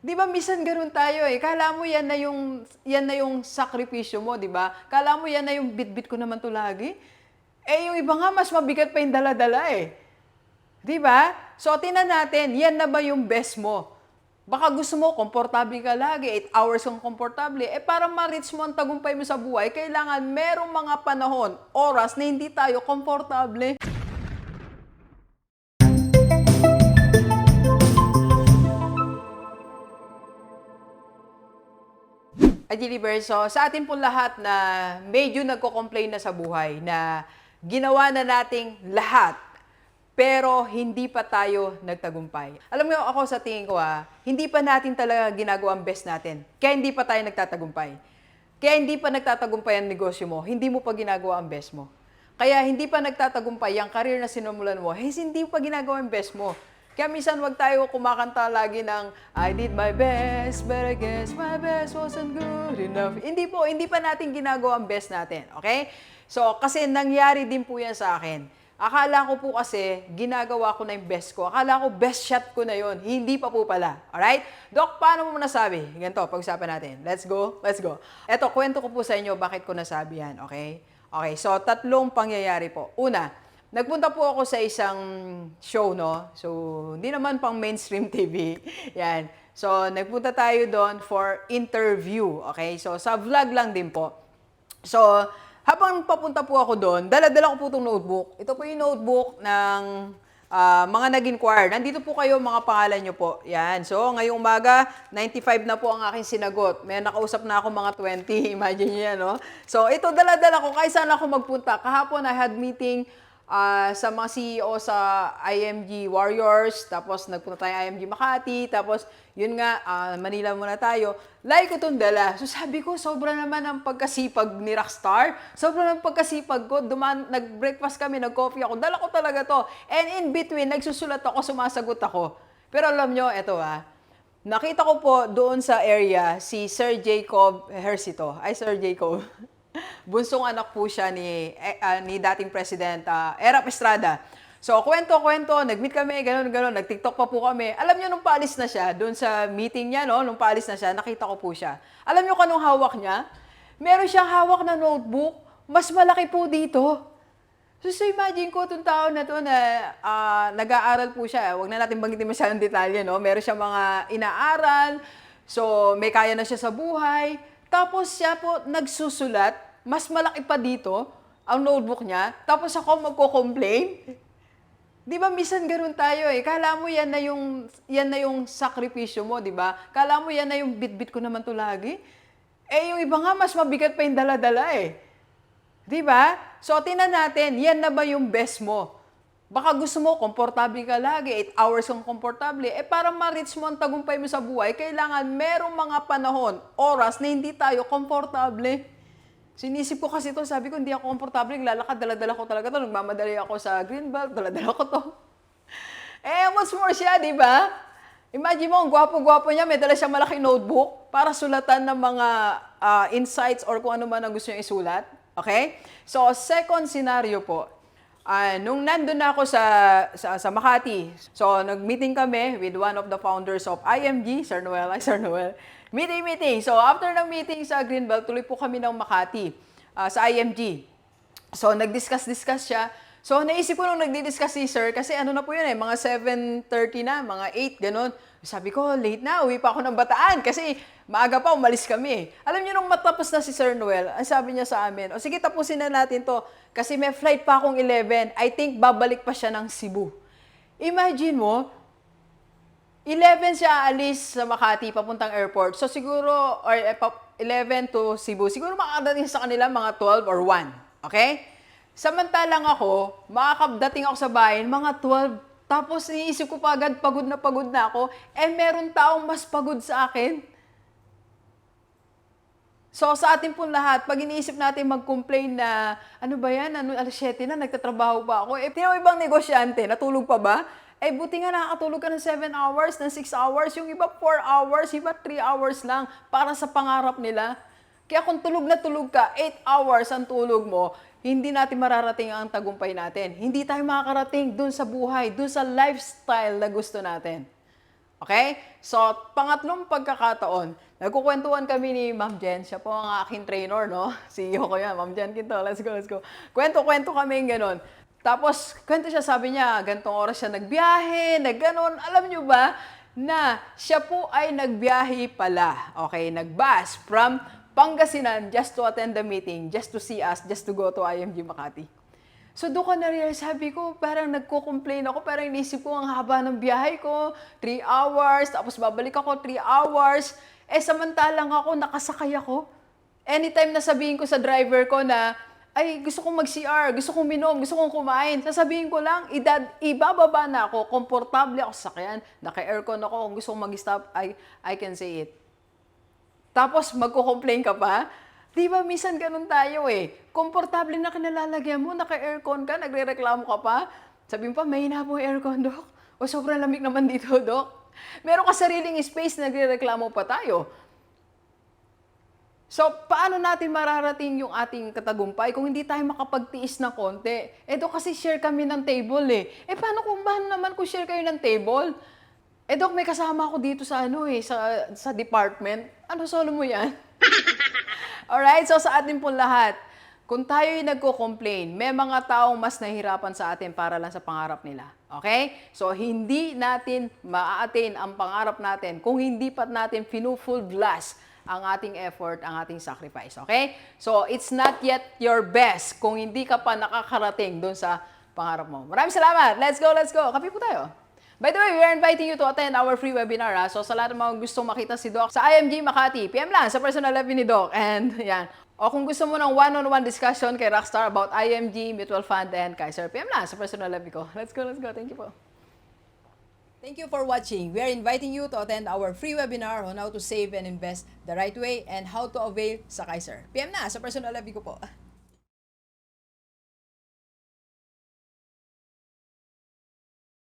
Di ba minsan gano'n tayo eh. Kala mo yan na yung sakripisyo mo, di ba? Kala mo yan na yung bitbit ko naman 'to lagi. Eh, yung iba nga mas mabigat pa yung dala-dala eh. Di ba? So, tingnan natin, yan na ba yung best mo? Baka gusto mo, komportable ka lagi, 8 hours kang komportable. Eh, para ma-reach mo ang tagumpay mo sa buhay, kailangan merong mga panahon, oras na hindi tayo komportable. So, sa atin po lahat na medyo nagko-complain na sa buhay na ginawa na nating lahat, pero hindi pa tayo nagtagumpay. Alam mo ako sa tingin ko hindi pa natin talaga ginagawa ang best natin. Kaya hindi pa tayo nagtatagumpay. Kaya hindi pa nagtatagumpay ang negosyo mo, hindi mo pa ginagawa ang best mo. Kaya hindi pa nagtatagumpay ang career na sinumulan mo, hindi pa ginagawa ang best mo. Kaya minsan wag tayo kumakanta lagi ng I did my best, but I guess my best wasn't good enough. Hindi pa natin ginagawa ang best natin, okay? So, kasi nangyari din po yan sa akin. Akala ko po kasi ginagawa ko na yung best ko. Akala ko best shot ko na yon. Hindi pa po pala. Alright? Doc, paano mo nasabi? Ganito, pag-usapan natin. Let's go. Eto, kwento ko po sa inyo bakit ko nasabi yan, okay? Okay, so tatlong pangyayari po. Una, nagpunta po ako sa isang show, no? So, hindi naman pang mainstream TV. Yan. So, nagpunta tayo doon for interview, okay? So, sa vlog lang din po. So, habang papunta po ako doon, dala-dala ko po itong notebook. Ito po yung notebook ng mga nag-inquire. Nandito po kayo, mga pangalan nyo po. Yan. So, ngayong umaga, 95 na po ang aking sinagot. May nakausap na ako mga 20. Imagine nyo yan, no? So, ito, dala-dala ko. Kahit saan ako magpunta. Kahapon, I had meeting sa mga CEO sa IMG Warriors, tapos nagpunta tayo IMG Makati, tapos yun nga, Manila muna tayo. Like ko itong dala. So sabi ko, sobra naman ang pagkasipag ni Rockstar. Sobra naman pagkasipag ko. Nag-breakfast kami, nag-coffee ako. Dala ko talaga to. And in between, nagsusulat ako, sumasagot ako. Pero alam nyo, eto nakita ko po doon sa area si Sir Jacob Hercito. Ay, Sir Jacob. Bunsong anak po siya ni dating President Erap Estrada. So, kwento, nag-meet kami, gano'n, nag-TikTok pa po kami. Alam niyo, nung paalis na siya, doon sa meeting niya, no, nung paalis na siya, nakita ko po siya. Alam niyo kung anong hawak niya? Meron siyang hawak na notebook, mas malaki po dito. So imagine ko itong tao na to na nag-aaral po siya. Huwag na natin banggitin masyadong detalye, no? Meron siyang mga inaaral, so may kaya na siya sa buhay. Tapos siya po nagsusulat, mas malaki pa dito ang notebook niya. Tapos ako magko-complain. Di ba minsan gano'n tayo eh. Kala mo yan na yung sakripisyo mo, di ba? Kala mo yan na yung bitbit ko naman 'to lagi. Eh yung iba nga mas mabigat pa yung dala-dala eh. Di ba? So tingnan natin, yan na ba yung best mo? Baka gusto mo, komportable ka lagi, 8 hours kang komportable. Eh para ma-reach mo ang tagumpay mo sa buhay, kailangan merong mga panahon, oras na hindi tayo komportable. Sinisip ko kasi ito, sabi ko, hindi ako komportable, naglalakad, dala-dala ko talaga ito, nagmamadali ako sa Greenbelt, dala-dala ko to. Eh, what's more siya, di ba? Imagine mo, ang gwapo-gwapo niya, may dala siyang malaking notebook para sulatan ng mga insights or kung ano man ang gusto niya isulat. Okay? So, second scenario po, nung nandun na ako sa Makati, so nag-meeting kami with one of the founders of IMG, Sir Noel. Meeting. So after ng meeting sa Greenbelt, tuloy po kami ng Makati sa IMG. So nag-discuss siya. So naisip ko nung nagdi-discuss si Sir, kasi ano na po yun mga 7:30 na, mga 8, ganun. Sabi ko, late na, uwi pa ako ng Bataan kasi maaga pa, umalis kami. Alam niyo, nung matapos na si Sir Noel, ang sabi niya sa amin, sige, tapusin na natin to kasi may flight pa akong 11. I think babalik pa siya ng Cebu. Imagine mo, 11 siya aalis sa Makati, papuntang airport. So siguro, 11 to Cebu, siguro makakadating sa kanila mga 12 or 1. Okay? Samantalang ako, makakadating ako sa bayan, mga 12. Tapos iniisip ko pa agad, pagod na ako. Eh, meron taong mas pagod sa akin. So, sa atin po lahat, pag iniisip natin mag-complain na, ano ba yan, alas 7 na, nagtatrabaho pa ako. Eh, tinaw ibang negosyante, natulog pa ba? Eh, buti nga nakakatulog ka ng 7 hours, ng 6 hours, yung iba 4 hours, iba 3 hours lang, para sa pangarap nila. Kaya kung tulog na tulog ka, 8 hours ang tulog mo, hindi natin mararating ang tagumpay natin. Hindi tayo makakarating dun sa buhay, dun sa lifestyle na gusto natin. Okay? So, pangatlong pagkakataon, nagkukwentuhan kami ni Ma'am Jen. Siya po ang aking trainer, no? CEO ko yan, Ma'am Jen Quinto. Let's go, let's go. Kwento-kwento kami gano'n. Tapos, kwento siya, sabi niya, gantong oras siya nagbiyahe, nagganon. Alam niyo ba na siya po ay nagbiyahe pala. Okay, nagbus from Pangasinan just to attend the meeting, just to see us, just to go to IMG Makati. So doon ko na-realize, sabi ko, parang nagko-complain ako, parang inisip ko, ang haba ng biyahe ko, 3 hours, tapos babalik ako 3 hours. Samantalang ako, nakasakay ako. Anytime na sabihin ko sa driver ko na, ay, gusto kong mag-CR, gusto kong minom, gusto kong kumain, sasabihin ko lang, ibababa na ako, komportable ako sa sakyan, naka-aircon ako, kung gusto kong mag-stop, I can say it. Tapos, magko-complain ka pa? Di ba, minsan ganun tayo eh. Komportable na kinalalagyan mo, naka-aircon ka, nagre-reklamo ka pa. Sabihin pa, may hina po aircon, Dok. O sobrang lamig naman dito, Dok. Meron ka sariling space, nagre-reklamo pa tayo. So, paano natin mararating yung ating katagumpay kung hindi tayo makapagtiis ng konti? Dok, kasi share kami ng table eh. Paano naman kung share kayo ng table? Dok, may kasama ako dito sa sa department. Ano solo mo yan? Alright, so sa atin po lahat, kung tayo'y nagko-complain, may mga taong mas nahihirapan sa atin para lang sa pangarap nila. Okay? So, hindi natin maa-attain ang pangarap natin kung hindi pa natin full blast ang ating effort, ang ating sacrifice. Okay? So, it's not yet your best kung hindi ka pa nakakarating doon sa pangarap mo. Maraming salamat. Let's go, let's go. Kape po tayo. By the way, we are inviting you to attend our free webinar. So sa lahat ng mga gustong makita si Doc sa IMG Makati, PM lang sa personal level ni Doc. And yan. O kung gusto mo ng one-on-one discussion kay Rockstar about IMG, Mutual Fund, and Kaiser, PM lang sa personal level ko. Let's go, let's go. Thank you po. Thank you for watching. We are inviting you to attend our free webinar on how to save and invest the right way and how to avail sa Kaiser. PM na sa personal level ko po.